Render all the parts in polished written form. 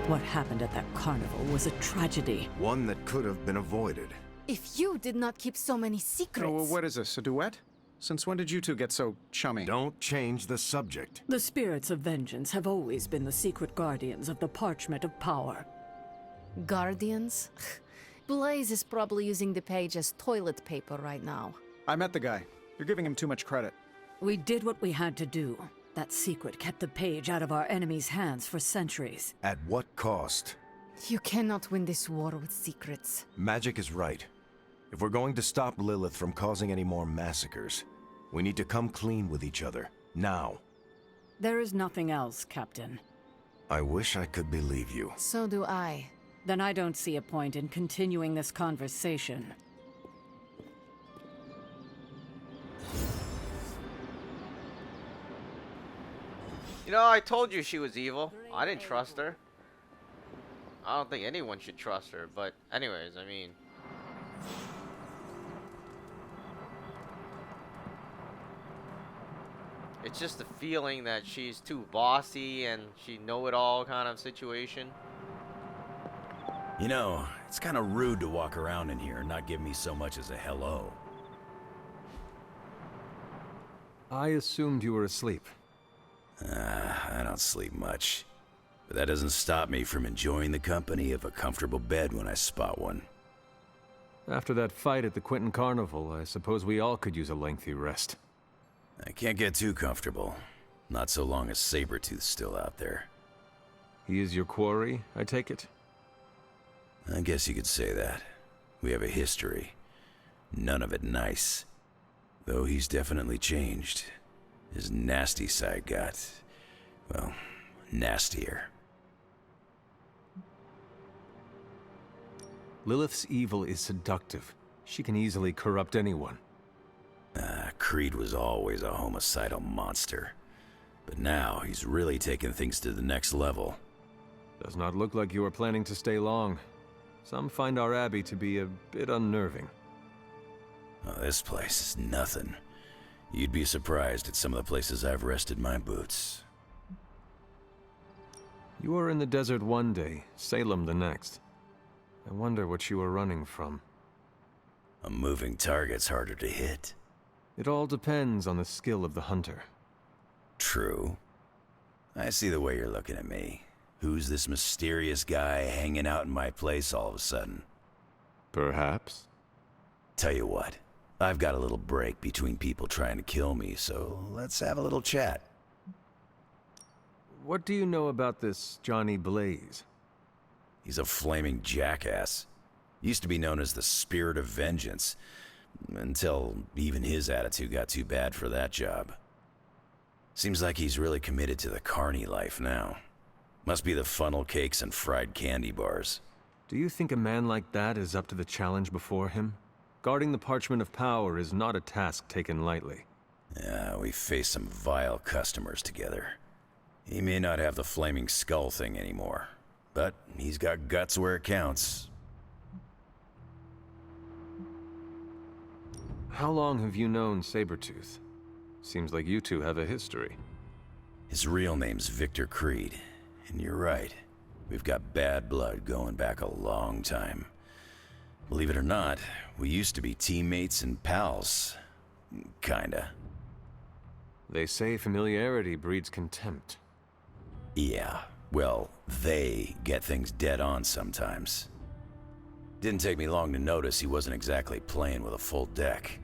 What happened at that carnival was a tragedy. One that could have been avoided. If you did not keep so many secrets... Oh, what is this, a duet? Since when did you two get so chummy? Don't change the subject. The spirits of vengeance have always been the secret guardians of the parchment of power. Guardians? Blaze is probably using the page as toilet paper right now. I met the guy. You're giving him too much credit. We did what we had to do. That secret kept the page out of our enemies' hands for centuries. At what cost? You cannot win this war with secrets. Magic is right. If we're going to stop Lilith from causing any more massacres, we need to come clean with each other, now. There is nothing else, Captain. I wish I could believe you. So do I. Then I don't see a point in continuing this conversation. You know, I told you she was evil. I didn't trust her. I don't think anyone should trust her, but anyways, I mean... It's just the feeling that she's too bossy and she know-it-all kind of situation. You know, it's kind of rude to walk around in here and not give me so much as a hello. I assumed you were asleep. I don't sleep much. But that doesn't stop me from enjoying the company of a comfortable bed when I spot one. After that fight at the Quentin Carnival, I suppose we all could use a lengthy rest. I can't get too comfortable. Not so long as Sabretooth's still out there. He is your quarry, I take it? I guess you could say that. We have a history. None of it nice. Though he's definitely changed. His nasty side got, well, nastier. Lilith's evil is seductive. She can easily corrupt anyone. Creed was always a homicidal monster. But now he's really taken things to the next level. Does not look like you are planning to stay long. Some find our abbey to be a bit unnerving. Oh, this place is nothing. You'd be surprised at some of the places I've rested my boots. You were in the desert one day, Salem the next. I wonder what you were running from. A moving target's harder to hit. It all depends on the skill of the hunter. True. I see the way you're looking at me. Who's this mysterious guy hanging out in my place all of a sudden? Perhaps. Tell you what, I've got a little break between people trying to kill me, so let's have a little chat. What do you know about this Johnny Blaze? He's a flaming jackass. Used to be known as the Spirit of Vengeance, until even his attitude got too bad for that job. Seems like he's really committed to the carny life now. Must be the funnel cakes and fried candy bars. Do you think a man like that is up to the challenge before him? Guarding the parchment of power is not a task taken lightly. Yeah, we faced some vile customers together. He may not have the flaming skull thing anymore, but he's got guts where it counts. How long have you known Sabretooth? Seems like you two have a history. His real name's Victor Creed, and you're right. We've got bad blood going back a long time. Believe it or not, we used to be teammates and pals. Kinda. They say familiarity breeds contempt. Yeah, well, they get things dead on sometimes. Didn't take me long to notice he wasn't exactly playing with a full deck.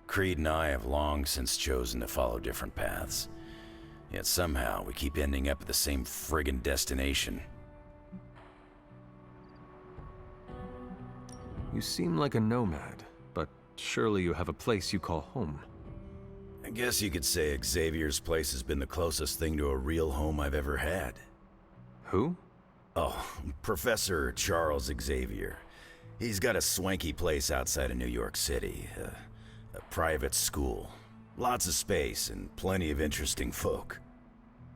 Creed and I have long since chosen to follow different paths. Yet somehow we keep ending up at the same friggin' destination. You seem like a nomad, but surely you have a place you call home. I guess you could say Xavier's place has been the closest thing to a real home I've ever had. Who? Oh, Professor Charles Xavier. He's got a swanky place outside of New York City. A private school. Lots of space and plenty of interesting folk.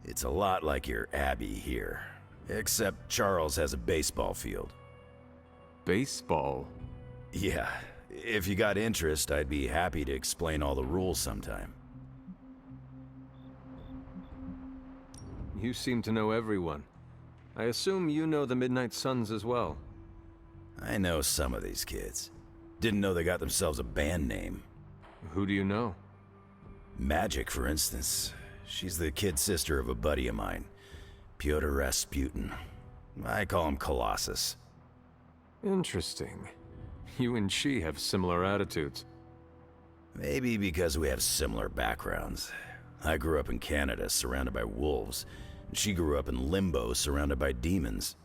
It's a lot like your Abbey here. Except Charles has a baseball field. Baseball? Yeah, if you got interest, I'd be happy to explain all the rules sometime. You seem to know everyone. I assume you know the Midnight Suns as well. I know some of these kids. Didn't know they got themselves a band name. Who do you know? Magic, for instance. She's the kid sister of a buddy of mine, Pyotr Rasputin. I call him Colossus. Interesting. You and she have similar attitudes. Maybe because we have similar backgrounds. I grew up in Canada, surrounded by wolves, and she grew up in Limbo, surrounded by demons.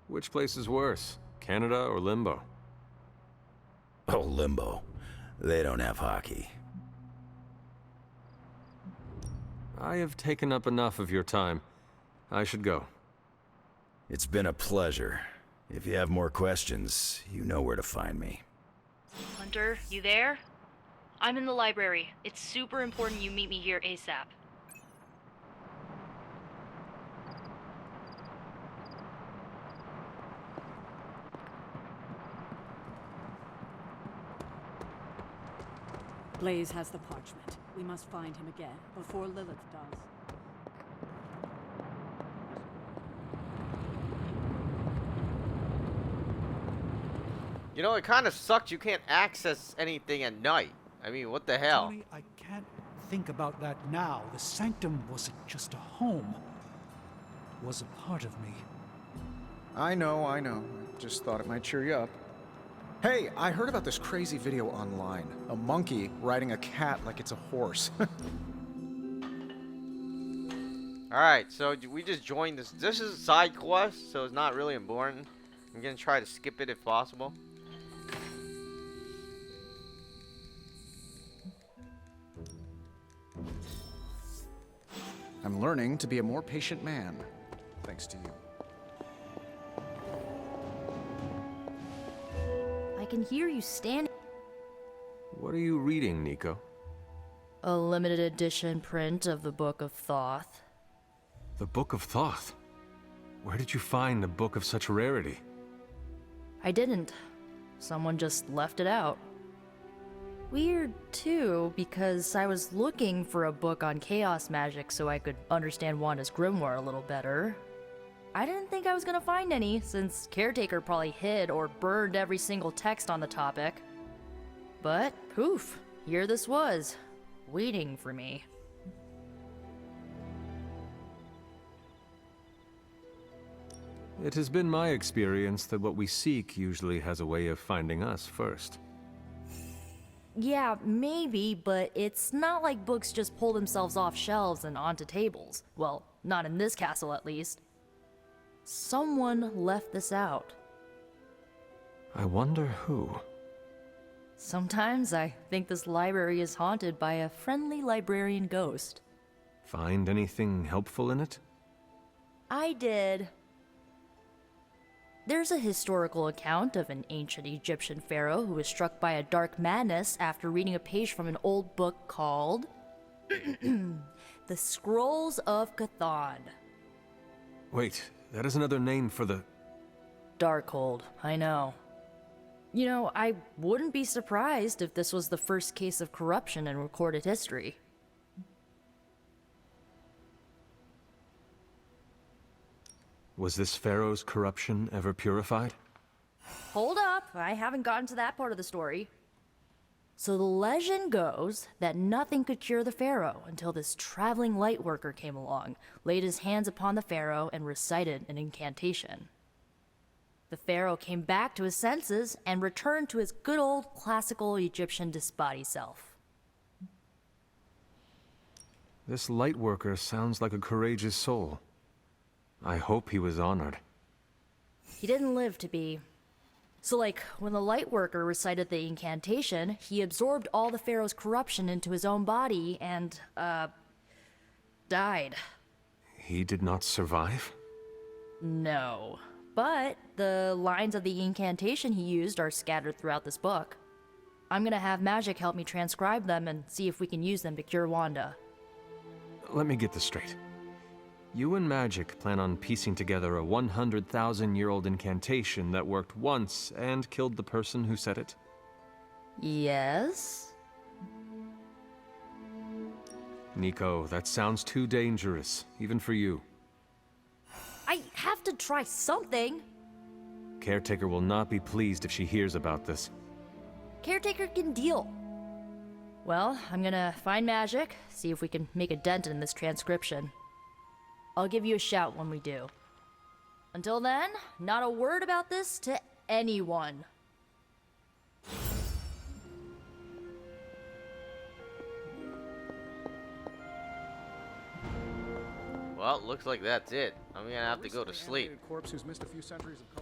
Which place is worse, Canada or Limbo? Oh, Limbo. They don't have hockey. I have taken up enough of your time. I should go. It's been a pleasure. If you have more questions, you know where to find me. Hunter, you there? I'm in the library. It's super important you meet me here ASAP. Blaze has the parchment. We must find him again, before Lilith does. You know, it kind of sucks you can't access anything at night. I mean, what the hell? Tony, I can't think about that now. The sanctum wasn't just a home. It was a part of me. I know. I just thought it might cheer you up. Hey, I heard about this crazy video online. A monkey riding a cat like it's a horse. Alright, so we just joined this. This is a side quest, so it's not really important. I'm gonna try to skip it if possible. I'm learning to be a more patient man, thanks to you. I can hear you standing. What are you reading, Nico? A limited edition print of the Book of Thoth. The Book of Thoth? Where did you find a book of such rarity? I didn't. Someone just left it out. Weird, too, because I was looking for a book on chaos magic so I could understand Wanda's grimoire a little better. I didn't think I was gonna find any, since Caretaker probably hid or burned every single text on the topic. But, poof, here this was, waiting for me. It has been my experience that what we seek usually has a way of finding us first. Yeah, maybe, but it's not like books just pull themselves off shelves and onto tables. Well, not in this castle at least. Someone left this out. I wonder who. Sometimes I think this library is haunted by a friendly librarian ghost. Find anything helpful in it? I did. There's a historical account of an ancient Egyptian pharaoh who was struck by a dark madness after reading a page from an old book called The Scrolls of Chthon. Wait, that is another name for the... Darkhold, I know. You know, I wouldn't be surprised if this was the first case of corruption in recorded history. Was this pharaoh's corruption ever purified? Hold up, I haven't gotten to that part of the story. So the legend goes that nothing could cure the pharaoh until this traveling light worker came along, laid his hands upon the pharaoh, and recited an incantation. The pharaoh came back to his senses and returned to his good old classical Egyptian disbody self. This light worker sounds like a courageous soul. I hope he was honored. He didn't live to be. So like, when the light worker recited the incantation, he absorbed all the pharaoh's corruption into his own body and, died. He did not survive? No. But the lines of the incantation he used are scattered throughout this book. I'm gonna have Magic help me transcribe them and see if we can use them to cure Wanda. Let me get this straight. You and Magic plan on piecing together a 100,000-year-old incantation that worked once and killed the person who said it? Yes? Nico, that sounds too dangerous, even for you. I have to try something. Caretaker will not be pleased if she hears about this. Caretaker can deal. Well, I'm gonna find magic, see if we can make a dent in this transcription. I'll give you a shout when we do. Until then, not a word about this to anyone. Well, looks like that's it. I'm gonna have to go to sleep. Corpse who's missed a few centuries of